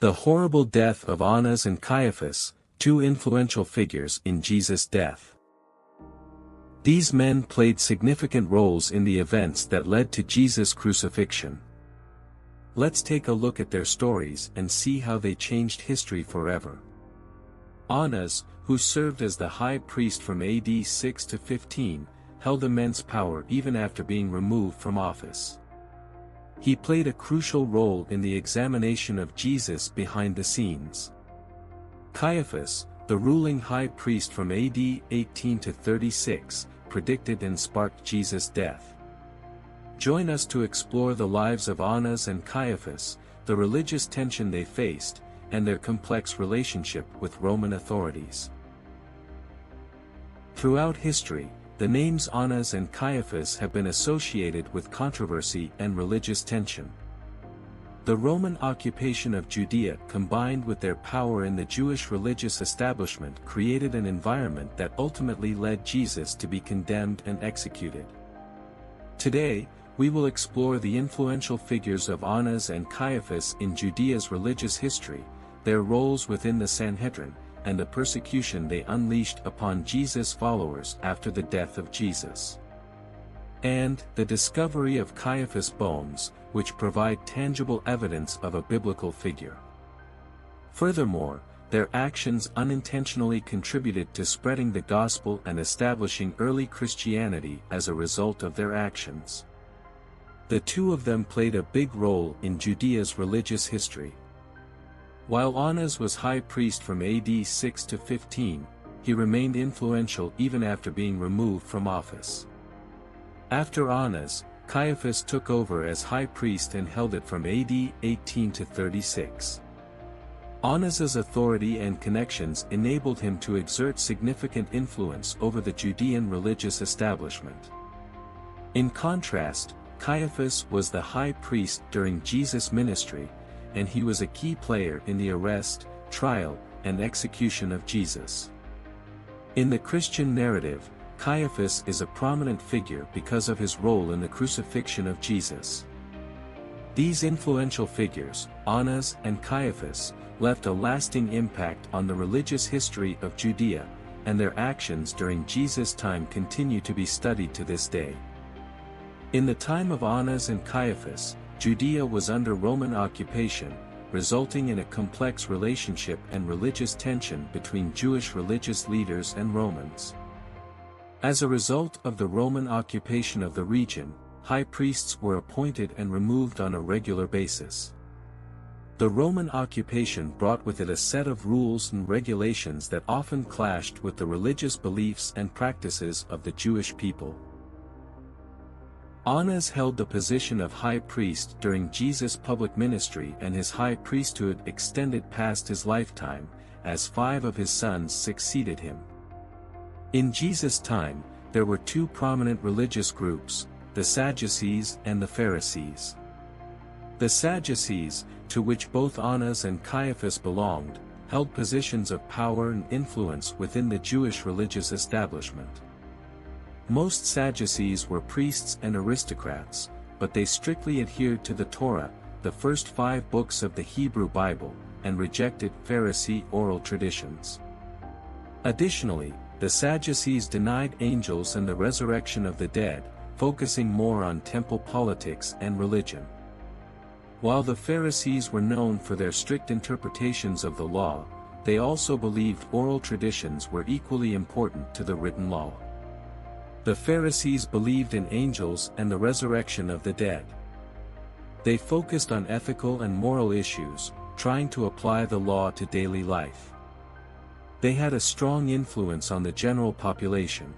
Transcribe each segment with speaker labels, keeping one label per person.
Speaker 1: The horrible death of Annas and Caiaphas, two influential figures in Jesus' death. These men played significant roles in the events that led to Jesus' crucifixion. Let's take a look at their stories and see how they changed history forever. Annas, who served as the high priest from AD 6 to 15, held immense power even after being removed from office. He played a crucial role in the examination of Jesus behind the scenes. Caiaphas, the ruling high priest from AD 18 to 36, predicted and sparked Jesus' death. Join us to explore the lives of Annas and Caiaphas, the religious tension they faced, and their complex relationship with Roman authorities. Throughout history, the names Annas and Caiaphas have been associated with controversy and religious tension. The Roman occupation of Judea combined with their power in the Jewish religious establishment created an environment that ultimately led Jesus to be condemned and executed. Today, we will explore the influential figures of Annas and Caiaphas in Judea's religious history, their roles within the Sanhedrin, and the persecution they unleashed upon Jesus' followers after the death of Jesus. And the discovery of Caiaphas' bones, which provide tangible evidence of a biblical figure. Furthermore, their actions unintentionally contributed to spreading the gospel and establishing early Christianity as a result of their actions. The two of them played a big role in Judea's religious history. While Annas was high priest from AD 6 to 15, he remained influential even after being removed from office. After Annas, Caiaphas took over as high priest and held it from AD 18 to 36. Annas's authority and connections enabled him to exert significant influence over the Judean religious establishment. In contrast, Caiaphas was the high priest during Jesus' ministry, and he was a key player in the arrest, trial, and execution of Jesus. In the Christian narrative, Caiaphas is a prominent figure because of his role in the crucifixion of Jesus. These influential figures, Annas and Caiaphas, left a lasting impact on the religious history of Judea, and their actions during Jesus' time continue to be studied to this day. In the time of Annas and Caiaphas, Judea was under Roman occupation, resulting in a complex relationship and religious tension between Jewish religious leaders and Romans. As a result of the Roman occupation of the region, high priests were appointed and removed on a regular basis. The Roman occupation brought with it a set of rules and regulations that often clashed with the religious beliefs and practices of the Jewish people. Annas held the position of high priest during Jesus' public ministry, and his high priesthood extended past his lifetime, as 5 of his sons succeeded him. In Jesus' time, there were two prominent religious groups, the Sadducees and the Pharisees. The Sadducees, to which both Annas and Caiaphas belonged, held positions of power and influence within the Jewish religious establishment. Most Sadducees were priests and aristocrats, but they strictly adhered to the Torah, the first 5 books of the Hebrew Bible, and rejected Pharisee oral traditions. Additionally, the Sadducees denied angels and the resurrection of the dead, focusing more on temple politics and religion. While the Pharisees were known for their strict interpretations of the law, they also believed oral traditions were equally important to the written law. The Pharisees believed in angels and the resurrection of the dead. They focused on ethical and moral issues, trying to apply the law to daily life. They had a strong influence on the general population.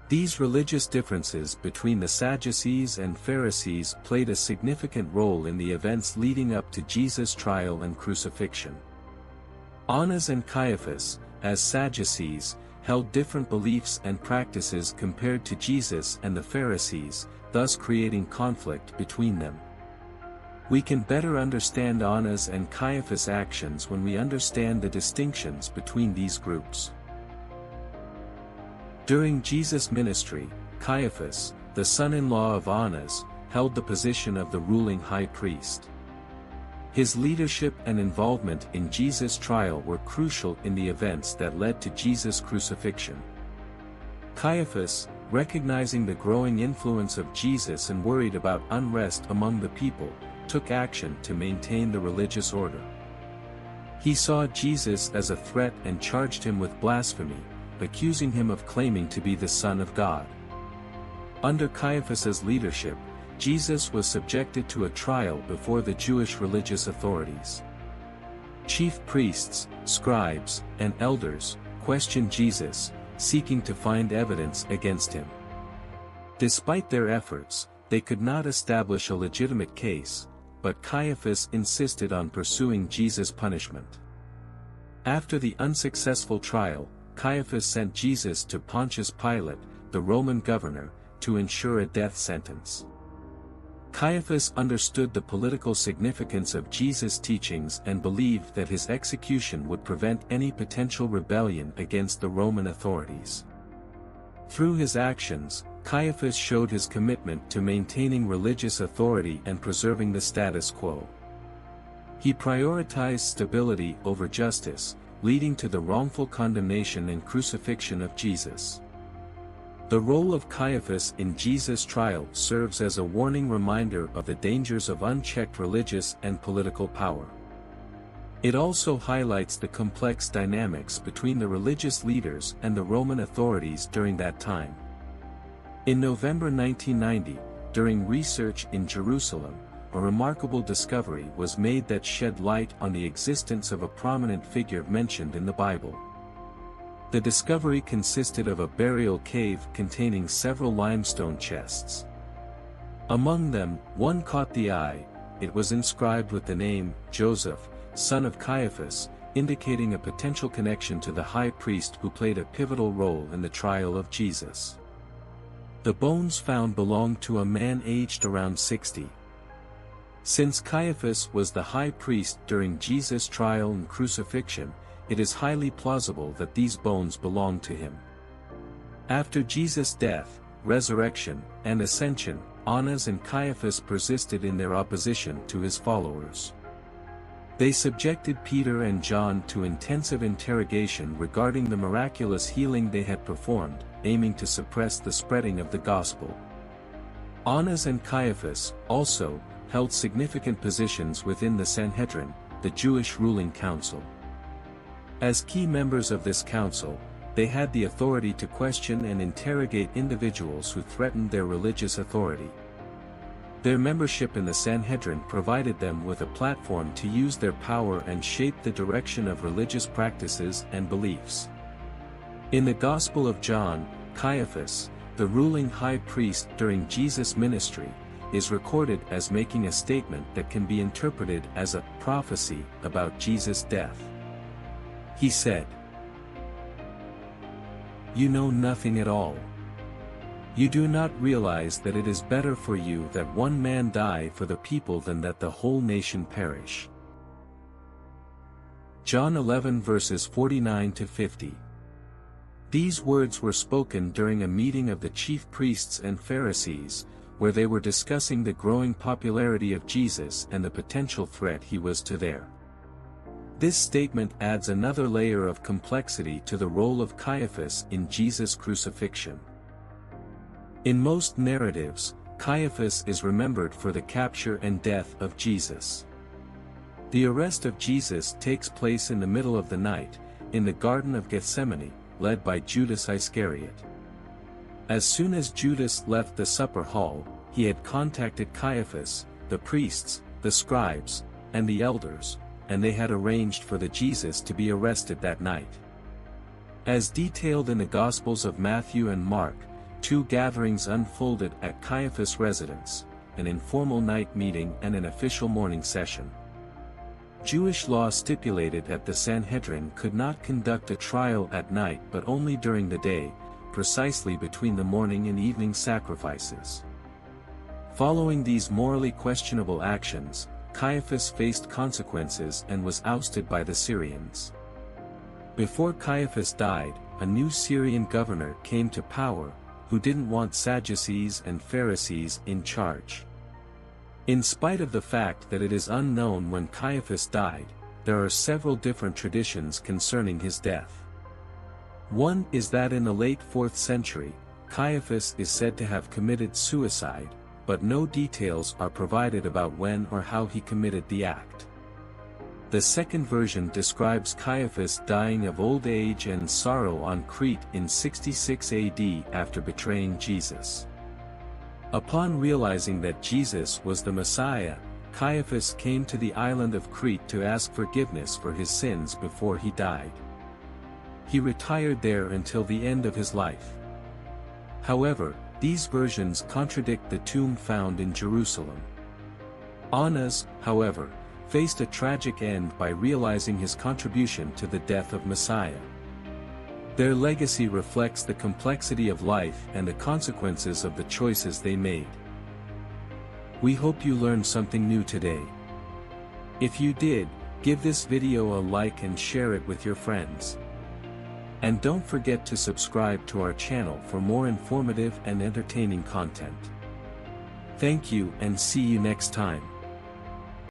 Speaker 1: These religious differences between the Sadducees and Pharisees played a significant role in the events leading up to Jesus' trial and crucifixion. Annas and Caiaphas, as Sadducees, held different beliefs and practices compared to Jesus and the Pharisees, thus creating conflict between them. We can better understand Annas and Caiaphas' actions when we understand the distinctions between these groups. During Jesus' ministry, Caiaphas, the son-in-law of Annas, held the position of the ruling high priest. His leadership and involvement in Jesus' trial were crucial in the events that led to Jesus' crucifixion. Caiaphas, recognizing the growing influence of Jesus and worried about unrest among the people, took action to maintain the religious order. He saw Jesus as a threat and charged him with blasphemy, accusing him of claiming to be the Son of God. Under Caiaphas's leadership, Jesus was subjected to a trial before the Jewish religious authorities. Chief priests, scribes, and elders questioned Jesus, seeking to find evidence against him. Despite their efforts, they could not establish a legitimate case, but Caiaphas insisted on pursuing Jesus' punishment. After the unsuccessful trial, Caiaphas sent Jesus to Pontius Pilate, the Roman governor, to ensure a death sentence. Caiaphas understood the political significance of Jesus' teachings and believed that his execution would prevent any potential rebellion against the Roman authorities. Through his actions, Caiaphas showed his commitment to maintaining religious authority and preserving the status quo. He prioritized stability over justice, leading to the wrongful condemnation and crucifixion of Jesus. The role of Caiaphas in Jesus' trial serves as a warning reminder of the dangers of unchecked religious and political power. It also highlights the complex dynamics between the religious leaders and the Roman authorities during that time. In November 1990, during research in Jerusalem, a remarkable discovery was made that shed light on the existence of a prominent figure mentioned in the Bible. The discovery consisted of a burial cave containing several limestone chests. Among them, one caught the eye. It was inscribed with the name, Joseph, son of Caiaphas, indicating a potential connection to the high priest who played a pivotal role in the trial of Jesus. The bones found belonged to a man aged around 60. Since Caiaphas was the high priest during Jesus' trial and crucifixion, it is highly plausible that these bones belonged to him. After Jesus' death, resurrection, and ascension, Annas and Caiaphas persisted in their opposition to his followers. They subjected Peter and John to intensive interrogation regarding the miraculous healing they had performed, aiming to suppress the spreading of the gospel. Annas and Caiaphas, also, held significant positions within the Sanhedrin, the Jewish ruling council. As key members of this council, they had the authority to question and interrogate individuals who threatened their religious authority. Their membership in the Sanhedrin provided them with a platform to use their power and shape the direction of religious practices and beliefs. In the Gospel of John, Caiaphas, the ruling high priest during Jesus' ministry, is recorded as making a statement that can be interpreted as a prophecy about Jesus' death. He said, "You know nothing at all. You do not realize that it is better for you that one man die for the people than that the whole nation perish." John 11 verses 49 to 50. These words were spoken during a meeting of the chief priests and Pharisees, where they were discussing the growing popularity of Jesus and the potential threat he was to their. This statement adds another layer of complexity to the role of Caiaphas in Jesus' crucifixion. In most narratives, Caiaphas is remembered for the capture and death of Jesus. The arrest of Jesus takes place in the middle of the night, in the Garden of Gethsemane, led by Judas Iscariot. As soon as Judas left the supper hall, he had contacted Caiaphas, the priests, the scribes, and the elders, and they had arranged for the Jesus to be arrested that night. As detailed in the Gospels of Matthew and Mark, two gatherings unfolded at Caiaphas' residence, an informal night meeting and an official morning session. Jewish law stipulated that the Sanhedrin could not conduct a trial at night but only during the day, precisely between the morning and evening sacrifices. Following these morally questionable actions, Caiaphas faced consequences and was ousted by the Syrians. Before Caiaphas died, a new Syrian governor came to power, who didn't want Sadducees and Pharisees in charge. In spite of the fact that it is unknown when Caiaphas died, there are several different traditions concerning his death. One is that in the late 4th century, Caiaphas is said to have committed suicide, but no details are provided about when or how he committed the act. The second version describes Caiaphas dying of old age and sorrow on Crete in 66 AD after betraying Jesus. Upon realizing that Jesus was the Messiah, Caiaphas came to the island of Crete to ask forgiveness for his sins before he died. He retired there until the end of his life. However, these versions contradict the tomb found in Jerusalem. Annas, however, faced a tragic end by realizing his contribution to the death of Messiah. Their legacy reflects the complexity of life and the consequences of the choices they made. We hope you learned something new today. If you did, give this video a like and share it with your friends. And don't forget to subscribe to our channel for more informative and entertaining content. Thank you and see you next time.